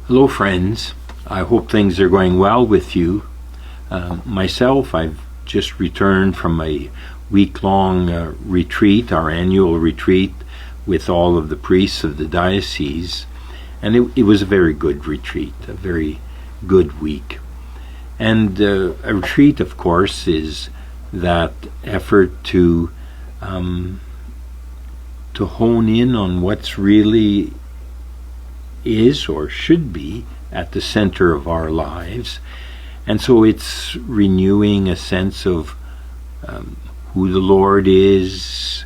Hello friends, I hope things are going well with you. Myself, I've just returned from a week-long retreat, our annual retreat with all of the priests of the diocese, and it was a very good retreat, a very good week. And a retreat, of course, is that effort to hone in on what's really is or should be at the center of our lives. And so it's renewing a sense of who the Lord is,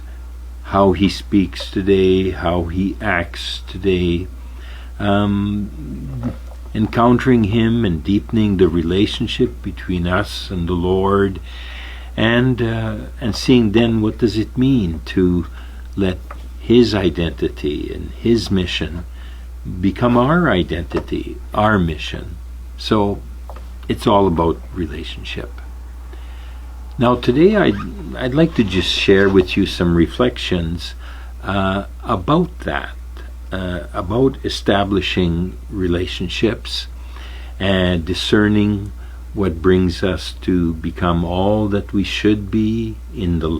how He speaks today, how He acts today, encountering Him and deepening the relationship between us and the Lord, and seeing then what does it mean to let His identity and His mission become our identity, our mission. So it's all about relationship. Now today I'd like to just share with you some reflections about that, about establishing relationships and discerning what brings us to become all that we should be in the,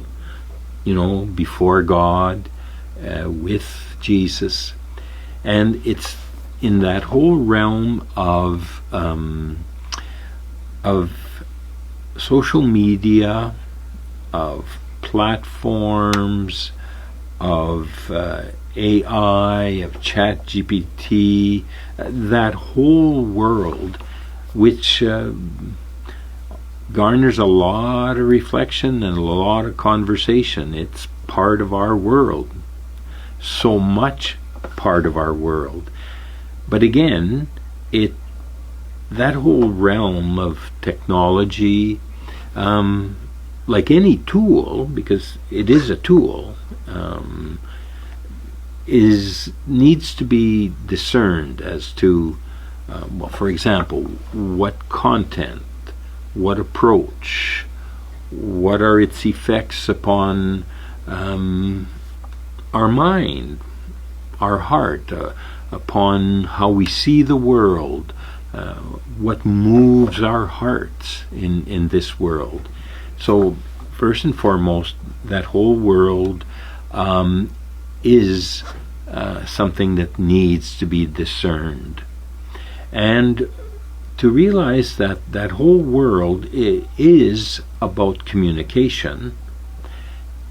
before God, with Jesus. And it's in that whole realm of social media, of platforms, of AI, of ChatGPT, that whole world, which garners a lot of reflection and a lot of conversation. It's part of our world, so much part of our world. But again, that whole realm of technology, like any tool, because it is a tool, needs to be discerned as to, for example, what content, what approach, what are its effects upon our mind, our heart, upon how we see the world, what moves our hearts in this world. So first and foremost, that whole world is something that needs to be discerned. And to realize that that whole world is about communication,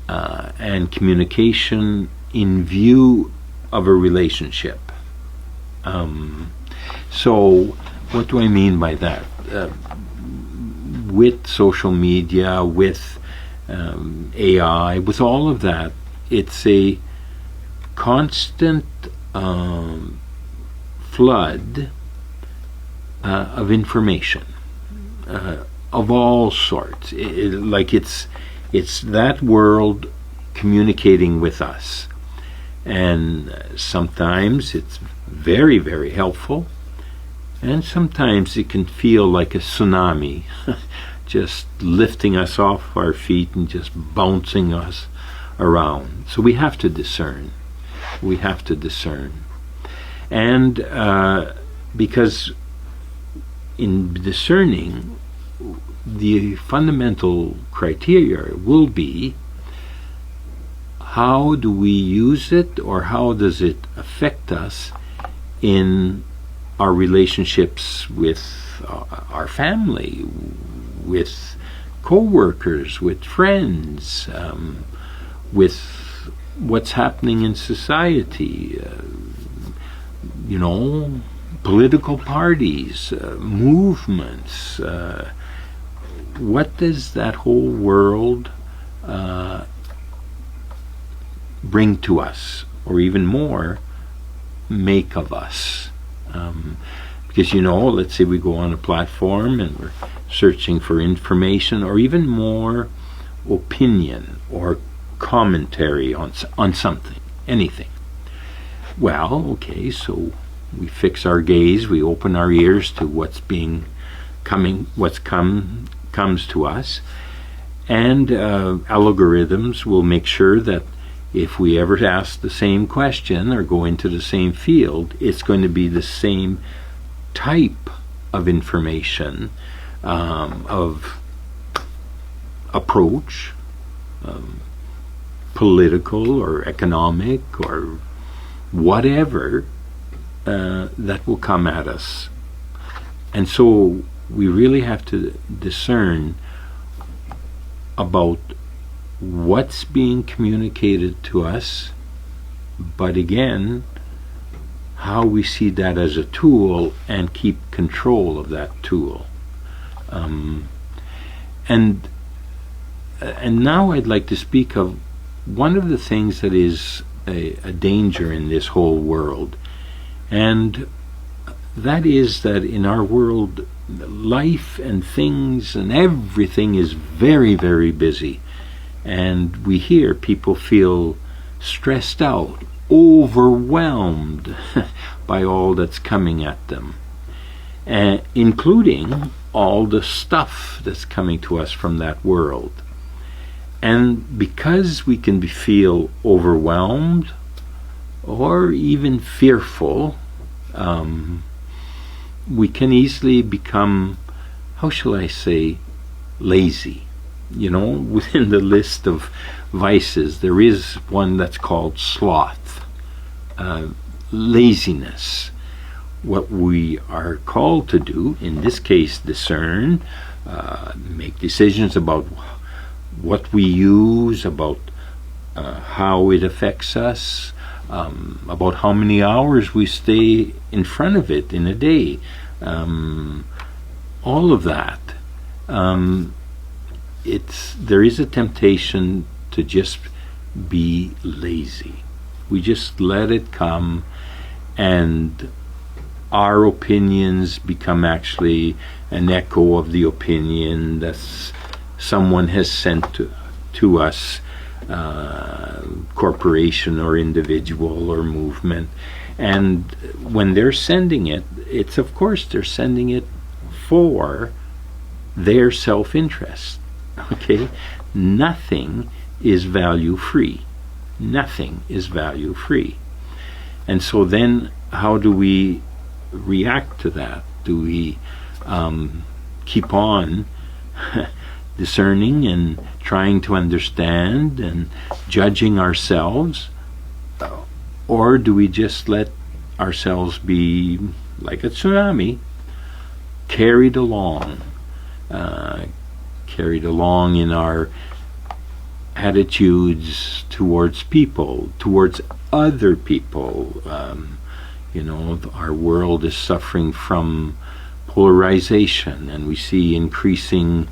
and communication in view of a relationship. So what do I mean by that? With social media, with AI, with all of that, it's a constant flood of information of all sorts. It's that world communicating with us. And sometimes it's very, very helpful, and sometimes it can feel like a tsunami, just lifting us off our feet and just bouncing us around. So we have to discern. We have to discern. And because in discerning, the fundamental criteria will be, how do we use it, or how does it affect us in our relationships with our family, with co-workers, with friends, with what's happening in society, political parties, movements. What does that whole world bring to us, or even more, make of us? Because let's say we go on a platform and we're searching for information, or even more opinion or commentary on something, anything. Well, okay, so we fix our gaze, we open our ears to comes to us, and algorithms will make sure that if we ever ask the same question or go into the same field, it's going to be the same type of information, of approach, political or economic or whatever, that will come at us. And so we really have to discern about what's being communicated to us, but again, how we see that as a tool and keep control of that tool. And now I'd like to speak of one of the things that is a danger in this whole world, and that is that in our world, life and things and everything is very, very busy, and we hear people feel stressed out, overwhelmed by all that's coming at them, including all the stuff that's coming to us from that world. And because we can feel overwhelmed or even fearful, we can easily become, how shall I say, lazy. You know, within the list of vices, there is one that's called sloth, laziness. What we are called to do, in this case, discern, make decisions about what we use, about how it affects us, about how many hours we stay in front of it in a day, all of that. There is a temptation to just be lazy. We just let it come, and our opinions become actually an echo of the opinion that someone has sent to us, corporation or individual or movement. And when they're sending it, it's of course they're sending it for their self-interest. Okay? Nothing is value-free. Nothing is value-free. And so then how do we react to that? Do we keep on discerning and trying to understand and judging ourselves? Or do we just let ourselves be like a tsunami, carried along in our attitudes towards people, towards other people? Our world is suffering from polarization, and we see increasing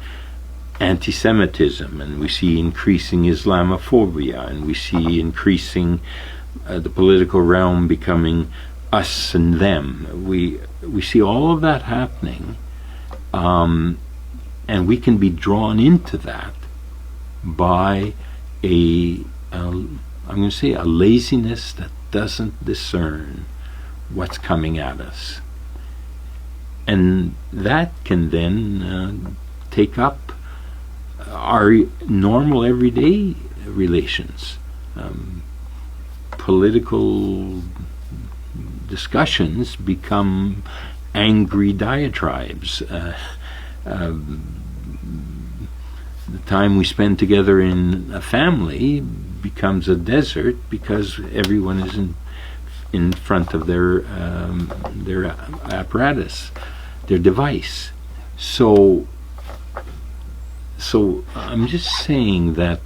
anti-Semitism, and we see increasing Islamophobia, and we see increasing the political realm becoming us and them. We see all of that happening, and we can be drawn into that by I'm going to say a laziness that doesn't discern what's coming at us. And that can then take up our normal everyday relations. Political discussions become angry diatribes. The time we spend together in a family becomes a desert because everyone is in front of their apparatus, their device. So I'm just saying that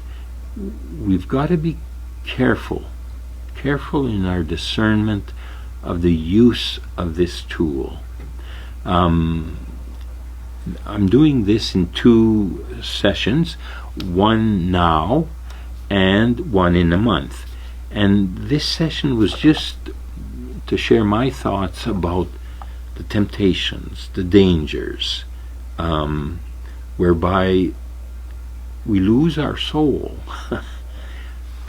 we've got to be careful in our discernment of the use of this tool. I'm doing this in 2 sessions, one now and one in a month. And this session was just to share my thoughts about the temptations, the dangers, whereby we lose our soul.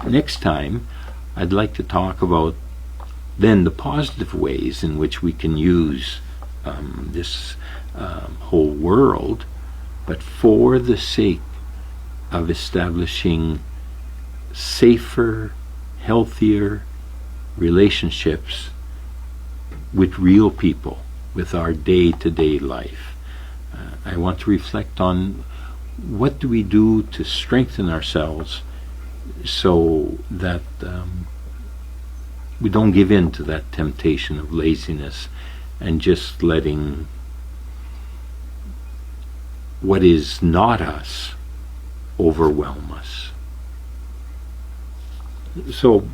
Next time, I'd like to talk about then the positive ways in which we can use this whole world, but for the sake of establishing safer, healthier relationships with real people, with our day-to-day life. I want to reflect on what do we do to strengthen ourselves so that we don't give in to that temptation of laziness and just letting what is not us overwhelm us. So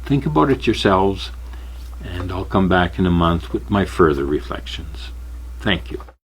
think about it yourselves, and I'll come back in a month with my further reflections. Thank you.